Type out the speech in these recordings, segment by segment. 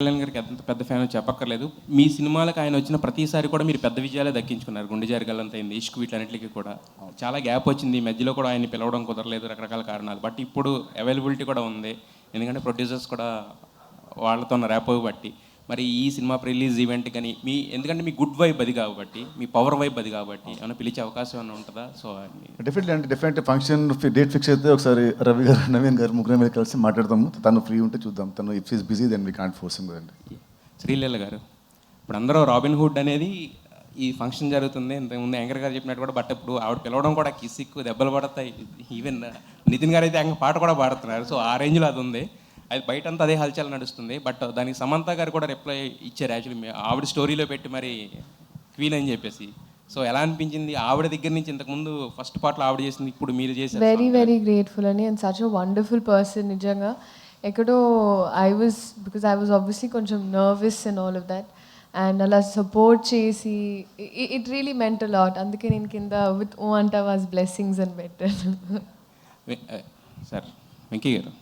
కళ్యాణ్ గారికి ఎంత పెద్ద ఫ్యాన్ చెప్పక్కర్లేదు. మీ సినిమాలకు ఆయన వచ్చిన ప్రతిసారి కూడా మీరు పెద్ద విజయాలే దక్కించుకున్నారు. గుండె జారిగల్లంత అయింది, ఇష్క్ వీటన్నిటికీ కూడా చాలా గ్యాప్ వచ్చింది. మధ్యలో కూడా ఆయన్ని పిలవడం కుదరలేదు, రకరకాల కారణాలు. బట్ ఇప్పుడు అవైలబిలిటీ కూడా ఉంది, ఎందుకంటే ప్రొడ్యూసర్స్ కూడా వాళ్ళతో ఉన్న ర్యాపో బట్టి. మరి ఈ సినిమా రిలీజ్ ఈవెంట్ కానీ ఎందుకంటే మీ గుడ్ వైబ్ అది కాబట్టి, మీ పవర్ వైబ్ అది కాబట్టి ఏమైనా పిలిచే అవకాశం ఏమైనా ఉంటుందా? So definitely function date fix అయితే ఒకసారి రవి గారు, నవీన్ గారు ముగ్గురు మీద కలిసి మాట్లాడతాము. తను ఫ్రీ ఉంటే చూద్దాం. తను if is busy then we can't force him కదండి. శ్రీలీల గారు, ఇప్పుడు అందరూ రాబిన్ హుడ్ అనేది ఈ ఫంక్షన్ జరుగుతుంది, ఇంతకుముందు యాంకర్ గారు చెప్పినట్టు కూడా. బట్ ఇప్పుడు ఆవిడ పిలవడం కూడా కిసిక్కు దెబ్బలు పడతాయి. ఈవెన్ నితిన్ గారు అయితే పాట కూడా పాడుతున్నారు. సో ఆ రేంజ్లో అది ఉంది. అది బయటంతా అదే హల్చల్ నడుస్తుంది. బట్ దానికి సమంత గారు కూడా రిప్లై ఇచ్చారు యాక్చువల్లీ, ఆవిడ స్టోరీలో పెట్టి మరి క్వీన్ అని చెప్పేసి. సో ఎలా అనిపించింది ఆవిడ దగ్గర నుంచి? ఇంతకుముందు ఫస్ట్ పార్ట్లో ఆవిడ చేసింది, ఇప్పుడు మీరు చేశారు. వెరీ గ్రేట్ఫుల్ అని. And such a wonderful person. నిజంగా ఎక్కడో బికాజ్ ఐ వాజ్ ఆబ్వియస్లీ కొంచెం nervous and all of that. And అలా సపోర్ట్ చేసి it really meant a lot. అందుకే నేను కింద విత్ ఓ అంటా వాజ్ బ్లెస్సింగ్స్ అని పెట్టాను. సార్ వెంకీ గారు,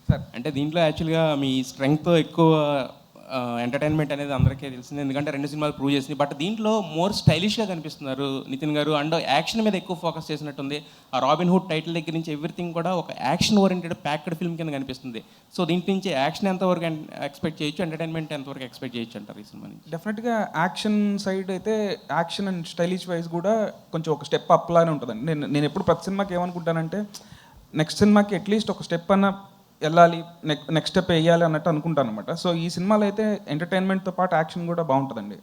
సార్ అంటే దీంట్లో యాక్చువల్గా మీ స్ట్రెంగ్త్తో ఎక్కువ ఎంటర్టైన్మెంట్ అనేది అందరికీ తెలిసింది, ఎందుకంటే 2 సినిమాలు ప్రూవ్ చేసింది. బట్ దీంట్లో మోర్ స్టైలిష్గా కనిపిస్తున్నారు నితిన్ గారు. అండ్ యాక్షన్ మీద ఎక్కువ ఫోకస్ చేసినట్టుంది. ఆ రాబిన్ హుడ్ టైటిల్ దగ్గర నుంచి ఎవ్రీథింగ్ కూడా ఒక యాక్షన్ ఓరియంటెడ్ ప్యాక్డ్ ఫిల్మ్ కింద కనిపిస్తుంది. సో దీంట్లో నుంచి యాక్షన్ ఎంతవరకు ఎక్స్పెక్ట్ చేయొచ్చు, ఎంటర్టైన్మెంట్ ఎంతవరకు ఎక్స్పెక్ట్ చేయొచ్చు అంటారు ఈ సినిమా నుంచి? డెఫినెట్గా యాక్షన్ సైడ్ అయితే యాక్షన్ అండ్ స్టైలిష్ వైజ్ కూడా కొంచెం ఒక స్టెప్ అప్ లానే ఉంటుందండి. నేను ఎప్పుడు ప్రతి సినిమాకి ఏమనుకుంటానంటే, నెక్స్ట్ సినిమాకి అట్లీస్ట్ ఒక స్టెప్ అన్న వెళ్ళాలి, నెక్స్ట్ స్టెప్ వేయాలి అన్నట్టు అనుకుంటాను అనమాట. సో ఈ సినిమాలో అయితే ఎంటర్టైన్మెంట్తో పాటు యాక్షన్ కూడా బాగుంటుందండి.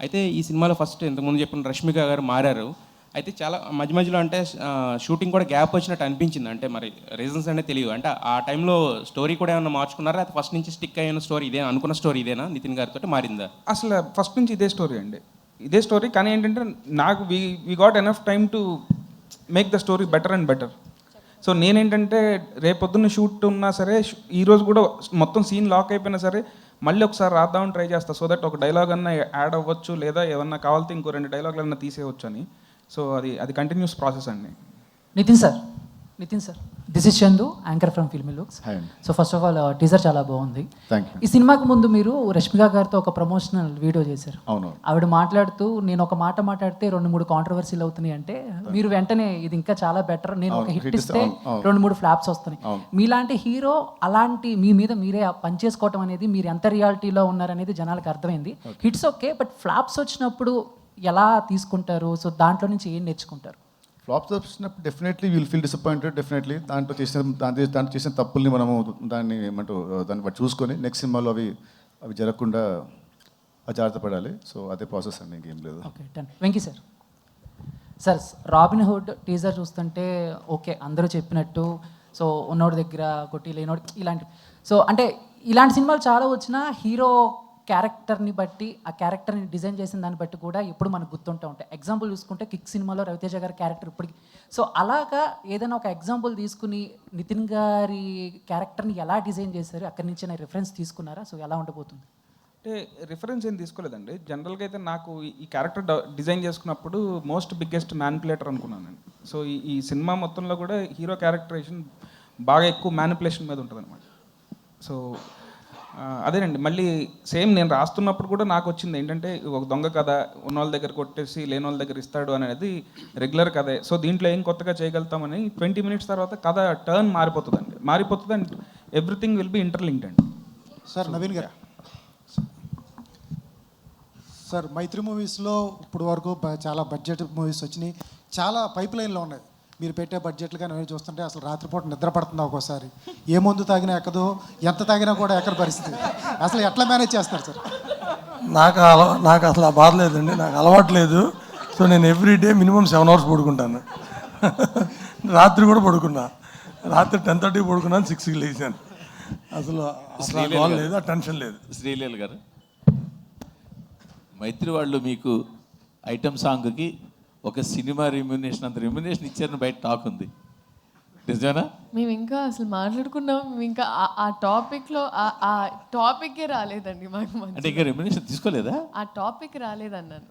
అయితే ఈ సినిమాలో ఫస్ట్ ఇంతకుముందు చెప్పిన రష్మిక గారు మారారు. అయితే చాలా మధ్యలో అంటే షూటింగ్ కూడా గ్యాప్ వచ్చినట్టు అనిపించింది. అంటే మరి రీజన్స్ అనేది తెలియదు. అంటే ఆ టైంలో స్టోరీ కూడా ఏమైనా మార్చుకున్నారా? అది ఫస్ట్ నుంచి స్టిక్ అయిన స్టోరీ ఇదే అనుకున్న స్టోరీ ఇదేనా నితిన్ గారితో మారిందా? అసలు ఫస్ట్ నుంచి ఇదే స్టోరీ అండి, ఇదే స్టోరీ. కానీ ఏంటంటే నాకు we got enough time to make the story better and better. So నేనేంటంటే రేపొద్దున్న షూట్ ఉన్నా సరే, ఈరోజు కూడా మొత్తం సీన్ లాక్ అయిపోయినా సరే మళ్ళీ ఒకసారి రాద్దామని ట్రై చేస్తా. సో దట్ ఒక డైలాగ్ అన్నా యాడ్ అవ్వచ్చు, లేదా ఏమన్నా కావాలితే ఇంకో 2 డైలాగులు అన్నా తీసేయవచ్చు అని. సో అది కంటిన్యూస్ ప్రాసెస్ అండి. Nithin sir, this is Chandu, anchor from filmy looks. So first of all teaser చాలా బాగుంది. ఈ సినిమాకి ముందు మీరు రష్మిక గారితో ఒక ప్రమోషనల్ వీడియో చేశారు. అవును. ఆవిడ మాట్లాడుతూ, నేను ఒక మాట మాట్లాడితే 2-3 కాంట్రవర్సీలు అవుతున్నాయి అంటే, మీరు వెంటనే ఇది ఇంకా చాలా బెటర్, నేను ఒక హిట్ ఇస్తే 2-3 ఫ్లాప్స్ వస్తున్నాయి. మీలాంటి హీరో అలాంటి మీ మీద మీరే పనిచేసుకోవటం అనేది, మీరు ఎంత రియాలిటీలో ఉన్నారనేది జనాలకు అర్థమైంది. హిట్స్ ఓకే, బట్ ఫ్లాప్స్ వచ్చినప్పుడు ఎలా తీసుకుంటారు? సో దాంట్లో నుంచి ఏం నేర్చుకుంటారు? ఫ్లాప్స్ వచ్చినప్పుడు definitely will feel disappointed. Definitely దాంట్లో చేసిన తప్పుల్ని మనము దాన్ని బట్టి చూసుకొని నెక్స్ట్ సినిమాలో అవి జరగకుండా జాగ్రత్త పడాలి. సో అదే ప్రాసెస్ అండి, ఇంకేం లేదు. Okay, done. Venky sir, robin hood teaser చూస్తుంటే ఓకే, అందరూ చెప్పినట్టు సో ఉన్నోడి దగ్గర కొట్టి లేనోడి ఇలాంటి, సో అంటే ఇలాంటి సినిమాలు చాలా వచ్చినా హీరో క్యారెక్టర్ని బట్టి, ఆ క్యారెక్టర్ని డిజైన్ చేసిన దాన్ని బట్టి కూడా ఎప్పుడు మనకు గుర్తుంటూ ఉంటాయి. ఎగ్జాంపుల్ చూసుకుంటే కిక్ సినిమాలో రవితేజ గారి క్యారెక్టర్ ఇప్పటికి. సో అలాగా ఏదైనా ఒక ఎగ్జాంపుల్ తీసుకుని నితిన్ గారి క్యారెక్టర్ని ఎలా డిజైన్ చేశారు, అక్కడి నుంచి నేను రిఫరెన్స్ తీసుకున్నారా? సో ఎలా ఉండబోతుంది? అంటే రిఫరెన్స్ ఏం తీసుకోలేదండి. జనరల్గా అయితే నాకు ఈ క్యారెక్టర్ డిజైన్ చేసుకున్నప్పుడు మోస్ట్ బిగ్గెస్ట్ మ్యానిపులేటర్ అనుకున్నానండి. సో ఈ సినిమా మొత్తంలో కూడా హీరో క్యారెక్టరైజేషన్ బాగా ఎక్కువ మ్యానిపులేషన్ మీద ఉంటుంది అనమాట. సో అదేనండి, మళ్ళీ సేమ్ నేను రాస్తున్నప్పుడు కూడా నాకు వచ్చింది ఏంటంటే, ఒక దొంగ కథ, ఉన్నోళ్ళ దగ్గర కొట్టేసి లేని వాళ్ళ దగ్గర ఇస్తాడు అనేది రెగ్యులర్ కథే. సో దీంట్లో ఏం కొత్తగా చేయగలుగుతామని 20 మినిట్స్ తర్వాత కథ టర్న్ మారిపోతుంది and everything will be interlinked అండి. సార్ నవీన్ గారు, సార్ మైత్రి మూవీస్లో ఇప్పుడు వరకు చాలా బడ్జెట్ మూవీస్ వచ్చినాయి, చాలా పైప్ లైన్లో ఉన్నాయి. మీరు పెట్టే బడ్జెట్లు కానీ అవి చూస్తుంటే అసలు రాత్రిపూట నిద్ర పడుతుంది ఒక్కోసారి. ఏ మందు తాగినా ఎక్కదు, ఎంత తాగినా కూడా ఎక్కడ పరిస్థితి. అసలు ఎట్లా మేనేజ్ చేస్తారు సార్? నాకు అసలు ఆ బాధ లేదండి, నాకు అలవాటు లేదు. సో నేను ఎవ్రీడే మినిమం 7 అవర్స్ పడుకుంటాను. రాత్రి కూడా పడుకున్నా, రాత్రి 10:30 పడుకున్నాను, 6కి లేచాను. అసలు బాధ లేదు, ఆ టెన్షన్ లేదు. శ్రీలీల గారు, మైత్రి వాళ్ళు మీకు ఐటమ్ సాంగ్కి ఒక సినిమా రెమ్యునేషన్ అంత రెమ్యునేషన్ ఇచ్చారని బయట టాక్ ఉంది, నిజమేనా? మేము ఇంకా అసలు మాట్లాడుకున్నాం, ఇంకా ఆ టాపిక్లో ఆ టాపిక్కే రాలేదండి మాకు. అంటే ఇంకా రెమ్యునేషన్ తీసుకోలేదా? ఆ టాపిక్ రాలేదన్నాను.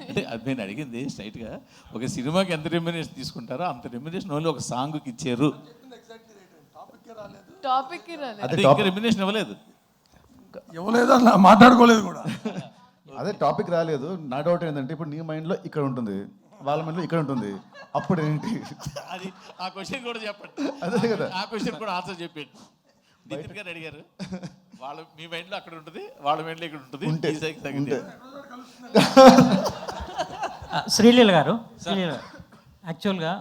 అంటే అది నేను అడిగింది స్ట్రైట్గా, ఒక సినిమాకి ఎంత రెమ్యునేషన్ తీసుకుంటారో అంత రెమ్యునేషన్ ఓన్లీ ఒక సాంగ్కి ఇచ్చారు. టాపిక్కి రాలేదు, ఇంకా రెమ్యునేషన్ ఇవ్వలేదు. ఇవ్వలేదు అసలు మాట్లాడుకోలేదు కూడా. అదే టాపిక్ రాలేదు. నా డౌట్ ఏంటంటే ఇప్పుడు నీ మైండ్లో ఇక్కడ ఉంటుంది, వాళ్ళ మైండ్లో ఇక్కడ ఉంటుంది, అప్పుడు ఏంటి? అది ఆ క్వశ్చన్ కూడా చెప్పండి. అదే కదా. ఆ క్వశ్చన్ కూడా ఆన్సర్ చెప్పండి. నితిన్ గారు అడిగారు, వాళ్ళ మీ మైండ్లో అక్కడ ఉంటుంది, వాళ్ళ మైండ్లో ఇక్కడ ఉంటుంది. ఉంటే ఈ సైకి సంగతి. ఉంటే శ్రీలీల గారు యాక్చువల్గా